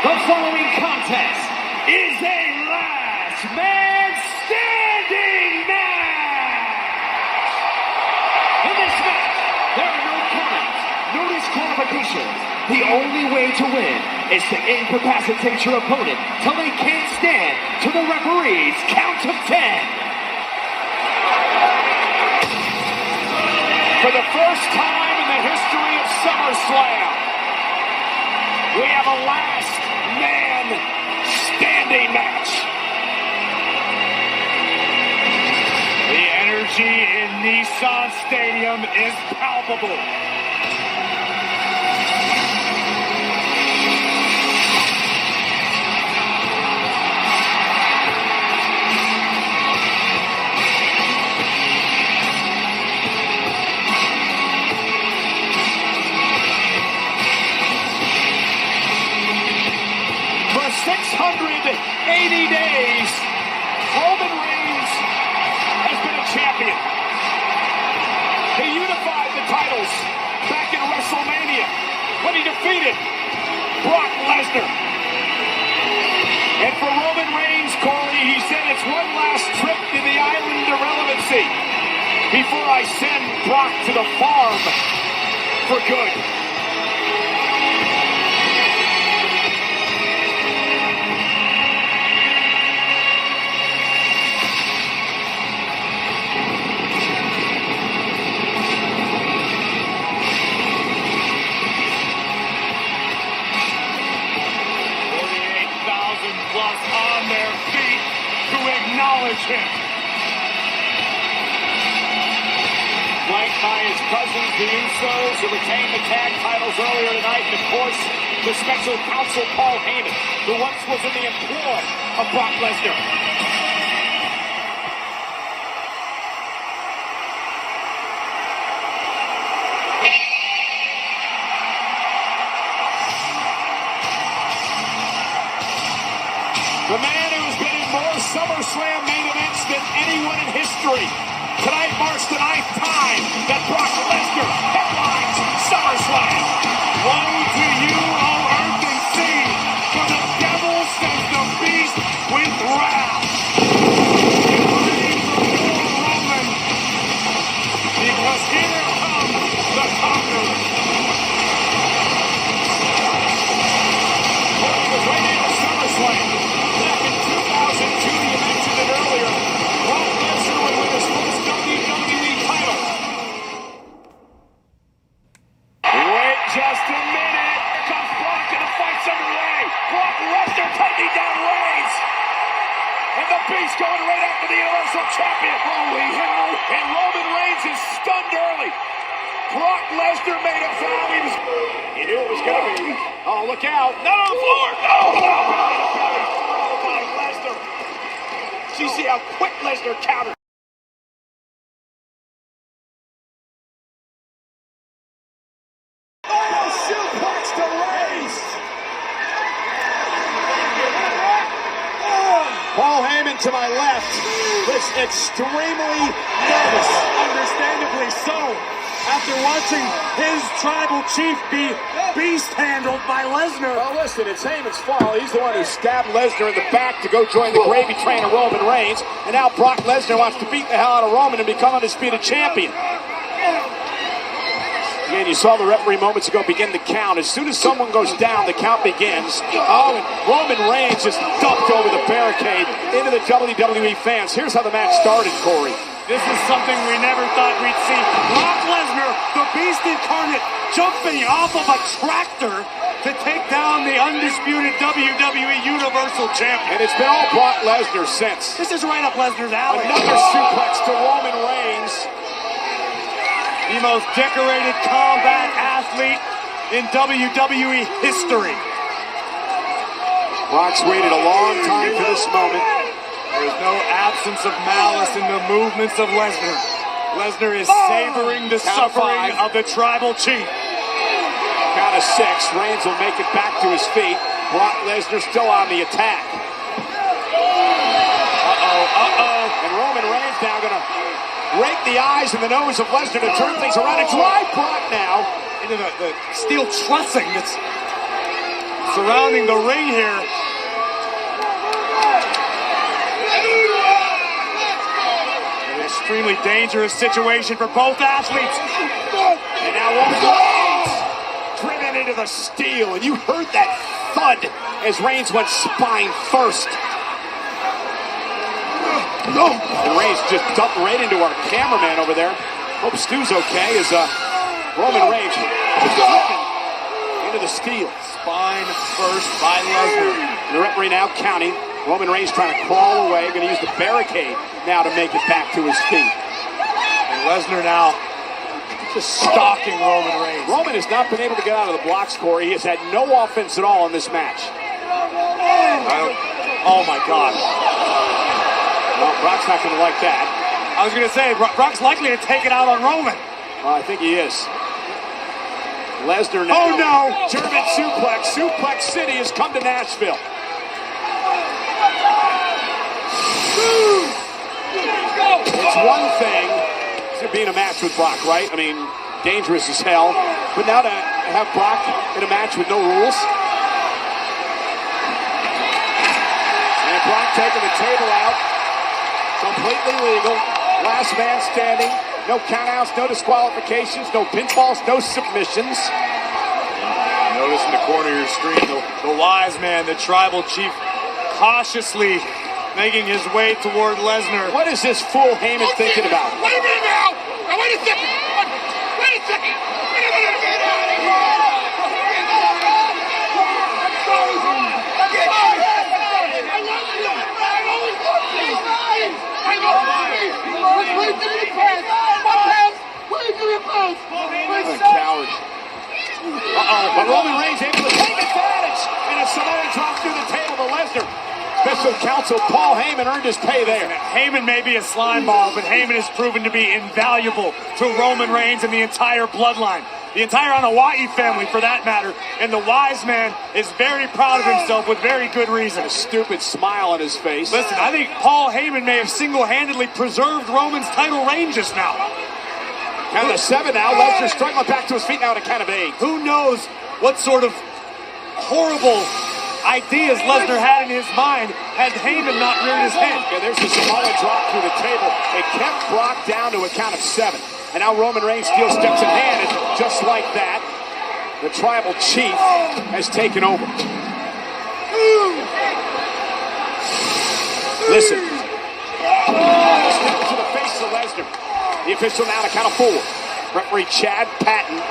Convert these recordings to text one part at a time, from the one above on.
The following contest is a last man standing match. In this match, there are no countouts, no disqualifications. The only way to win is to incapacitate your opponent till they can't stand to the referee's count of 10. For the first time in the history of Summerslam, we have a last man standing match. The energy in Nissan Stadium is palpable. For 680 days, Roman Reigns has been a champion. He unified the titles back in WrestleMania when he defeated Brock Lesnar. And for Roman Reigns, Corey, he said it's one last trip to the island of relevancy before I send Brock to the farm for good. Plus on their feet to acknowledge him. Flanked by his cousins, the Usos, who retained the tag titles earlier tonight, and of course, the special counsel Paul Heyman, who once was in the employ of Brock Lesnar. The man who's been in more SummerSlam main events than anyone in history. Tonight marks the 9th time that Brock Lesnar headlines SummerSlam. Woe to you, O earth and sea, for the devil says the beast with wrath. You reign for more Roman, because here comes the conqueror. He was right into SummerSlam. Back in 2002, you mentioned it earlier, Brock Lesnar would win his first WWE title. Wait just a minute. Here comes Brock and the fight's underway. Brock Lesnar taking down Reigns. And the Beast going right after the Universal Champion. Holy hell. And Roman Reigns is stunned early. Brock Lesnar made a vow he knew it was going to be. Oh, look out. Not on the floor. No. Belly to belly. Lesnar. You see how quick Lesnar countered. Oh, suplex to Reigns. Paul Heyman to my left was extremely nervous, understandably so, after watching his tribal chief be beast-handled by Lesnar. Well, listen, it's Heyman's fault. He's the one who stabbed Lesnar in the back to go join the gravy train of Roman Reigns. And now Brock Lesnar wants to beat the hell out of Roman and become undisputed champion. Again, you saw the referee moments ago begin to count. As soon as someone goes down, the count begins. Oh, and Roman Reigns just dumped over the barricade into the WWE fans. Here's how the match started, Corey. This is something we never thought we'd see. Brock Lesnar, the Beast Incarnate, jumping off of a tractor to take down the undisputed WWE Universal Champion. And it's been all Brock Lesnar since. This is right up Lesnar's alley. Another suplex to Roman Reigns. The most decorated combat athlete in WWE history. Brock's waited a long time for this moment. There's no absence of malice in the movements of Lesnar. Lesnar is savoring the suffering of the tribal chief. Count of 6. Reigns will make it back to his feet. Brock Lesnar still on the attack. And Roman Reigns now going to rake the eyes and the nose of Lesnar to turn things around and drive Brock now into the steel trussing that's surrounding the ring here. An extremely dangerous situation for both athletes. And now Roman Reigns driven into the steel. And you heard that thud as Reigns went spine first. And Reigns just dumped right into our cameraman over there. Hope Stu's okay as Roman Reigns driven into the steel. Spine first by Lesnar. The referee now counting. Roman Reigns trying to crawl away. Going to use the barricade now to make it back to his feet. And Lesnar now just stalking Roman Reigns. Roman has not been able to get out of the blocks, Corey. He has had no offense at all in this match. Oh my God. Well, Brock's not going to like that. I was going to say, Brock's likely to take it out on Roman. I think he is. Lesnar now. Oh no! German suplex. Suplex City has come to Nashville. It's one thing to be in a match with Brock, right? I mean, dangerous as hell. But now to have Brock in a match with no rules. And Brock taking the table out. Completely legal. Last man standing. No countouts, no disqualifications, no pinfalls, no submissions. Notice in the corner of your screen, the wise man, the tribal chief, cautiously making his way toward Lesnar. What is this fool Heyman thinking about? Wait a minute now! Now wait a second! Wait a second! Wait a minute! Get out of here! I'm sorry! Get out of here! I love you! I always love you! I love you! Wait, give me the pass! My pass! Wait, give me a pass! What a coward. But Roman Reigns able to take advantage. And a Samoan drop through the table to Lesnar. Special counsel Paul Heyman earned his pay there. Heyman may be a slime ball, but Heyman has proven to be invaluable to Roman Reigns and the entire bloodline. The entire Anoa'i family, for that matter. And the wise man is very proud of himself with very good reason. A stupid smile on his face. Listen, I think Paul Heyman may have single-handedly preserved Roman's title reign just now. Count of 7 now. Lesnar struggling back to his feet now at a count of 8. Who knows what sort of horrible ideas Lesnar had in his mind had Heyman not reared his head. And there's the Samoan drop through the table. It kept Brock down to a count of 7. And now Roman Reigns still steps in hand. And just like that, the tribal chief has taken over. Listen. Step to the face of Lesnar. The official now to count of 4. Referee Chad Patton.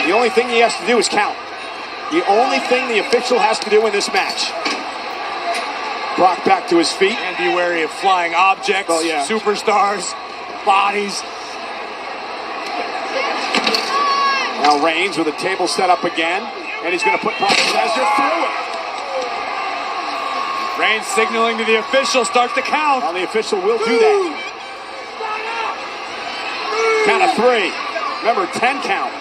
The only thing he has to do is count. The only thing the official has to do in this match. Brock back to his feet. And be wary of flying objects, superstars, bodies. Now Reigns with a table set up again. And he's going to put Brock Lesnar through it. Reigns signaling to the official, start the count. Well, the official will do that. Count of 3. Remember, 10 count.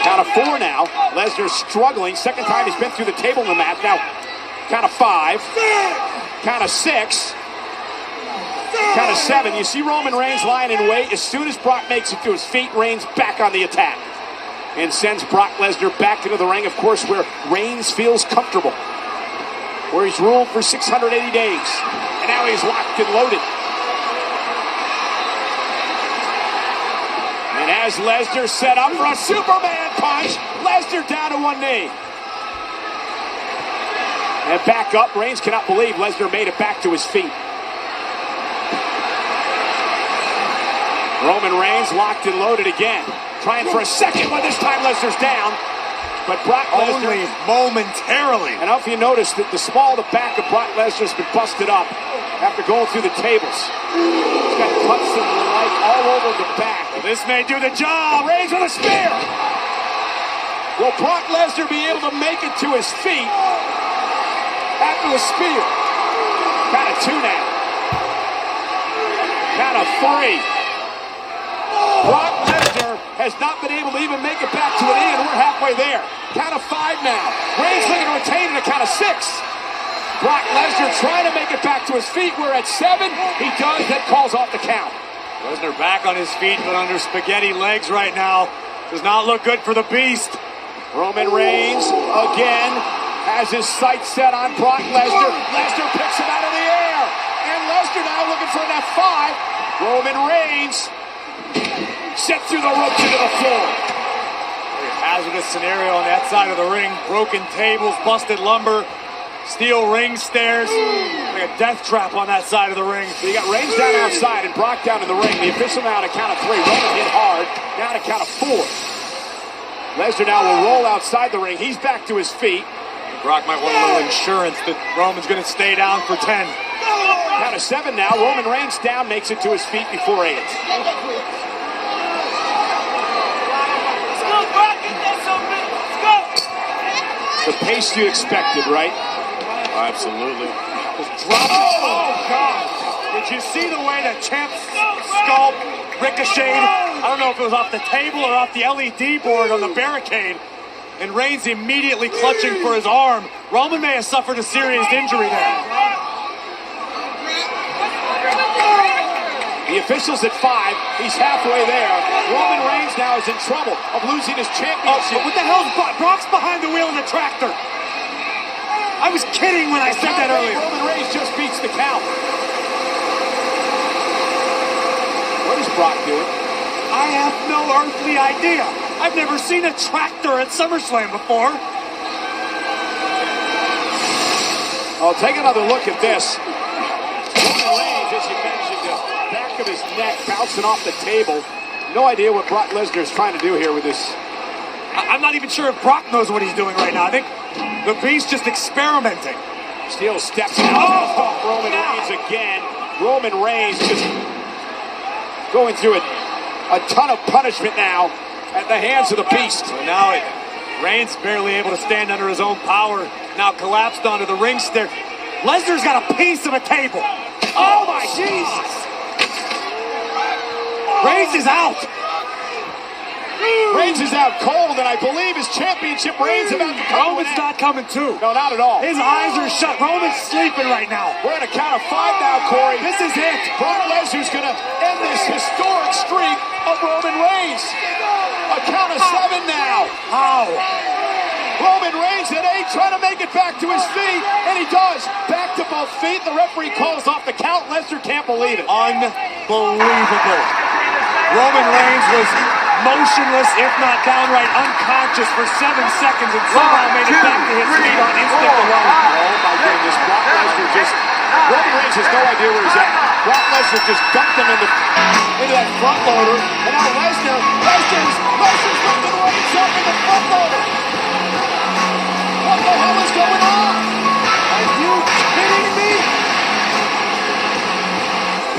Count of 4 now. Lesnar struggling. Second time he's been through the table in the match. Now, count of 5. Count of 6. Count of 7. You see Roman Reigns lying in wait. As soon as Brock makes it to his feet, Reigns back on the attack. And sends Brock Lesnar back into the ring, of course, where Reigns feels comfortable. Where he's ruled for 680 days. And now he's locked and loaded. And as Lesnar set up for a Superman punch, Lesnar down to one knee. And back up, Reigns cannot believe Lesnar made it back to his feet. Roman Reigns locked and loaded again. Trying for a second one, this time Lesnar's down. But Brock Lesnar, only momentarily. And I don't know if you noticed that the small of the back of Brock Lesnar's been busted up after going through the tables. He's got cuts and the like all over the back. This may do the job. Reigns with a spear. Will Brock Lesnar be able to make it to his feet after the spear? Count of 2 now. Count of 3. Brock Lesnar has not been able to even make it back to an E, and we're halfway there. Count of 5 now. Reigns looking to retain it at count of 6. Brock Lesnar trying to make it back to his feet. We're at 7. He does. That calls off the count. Lesnar back on his feet, but under spaghetti legs right now. Does not look good for the Beast. Roman Reigns again has his sights set on Brock Lesnar. Lesnar picks him out of the air. And Lesnar now looking for an F5. Roman Reigns set through the ropes into the floor. Very hazardous scenario on that side of the ring. Broken tables, busted lumber, steel ring stairs. Like a death trap on that side of the ring. So you got Reigns down outside and Brock down in the ring. The official now to count of 3. Roman hit hard. Now to count of 4. Lesnar now will roll outside the ring. He's back to his feet. Brock might want a little insurance that Roman's going to stay down for 10. Count of 7 now. Roman Reigns down, makes it to his feet before 8. The pace you expected, right? Absolutely. Just drop it. Oh, God. Did you see the way that Champ's skull ricocheted? I don't know if it was off the table or off the LED board on the barricade. And Reigns immediately clutching for his arm. Roman may have suffered a serious injury there. The official's at 5. He's halfway there. Roman Reigns now is in trouble of losing his championship. What the hell is Brock's behind the wheel in the tractor? I was kidding when I said that earlier. Roman Reigns just beats the count. What is Brock doing? I have no earthly idea. I've never seen a tractor at Summerslam before. Oh, take another look at this. Roman Reigns, as you mentioned, the back of his neck bouncing off the table. No idea what Brock Lesnar is trying to do here with this. I'm not even sure if Brock knows what he's doing right now. I think the Beast's just experimenting. Steel steps out. Oh, Roman Reigns again. Roman Reigns just going through a ton of punishment now at the hands of the Beast. So now Reigns barely able to stand under his own power. Now collapsed onto the ring stair. Lesnar's got a piece of a table. Oh my Jesus! Reigns is out. Reigns is out cold, and I believe his championship reigns about to come. Roman's not coming too. No, not at all. His eyes are shut. Roman's sleeping right now. We're at a count of 5 now, Corey. This is it. Brock Lesnar's going to end this historic streak of Roman Reigns. A count of 7 now. How? Roman Reigns at 8, trying to make it back to his feet, and he does. Back to both feet. The referee calls off the count. Lesnar can't believe it. Unbelievable. Roman Reigns was motionless, if not downright unconscious for 7 seconds, and somehow made it back to his feet on instinct alone. Oh my goodness, Brock Lesnar just... Roman Reigns has no idea where he's at. Brock Lesnar just dumped him into that front loader, and now Lesnar's looking to work himself in the front loader. What the hell is going on? Are you kidding me?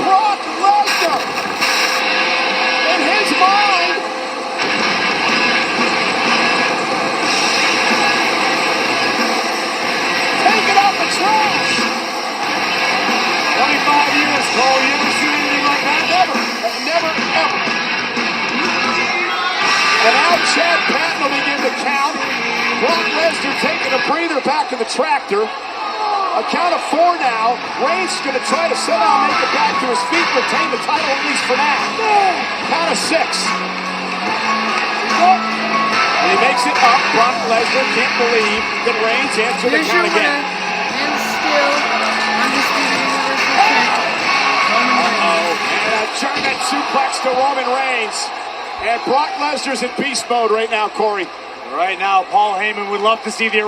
Brock Lesnar, in his mind, take it out the trash. 25 years, Cole. You ever seen anything like that? Never, ever. And now Chad Patton will begin to count. Brock Lesnar taking a breather back in the tractor. A count of 4 now. Reigns is going to try to somehow make it back to his feet, retain the title at least for now. Count of 6. And he makes it up. Brock Lesnar can't believe that Reigns answered the count again. And still undisputed Universal Champion, Roman Reigns. And a German suplex to Roman Reigns. And Brock Lesnar's in beast mode right now, Corey. Right now, Paul Heyman would love to see the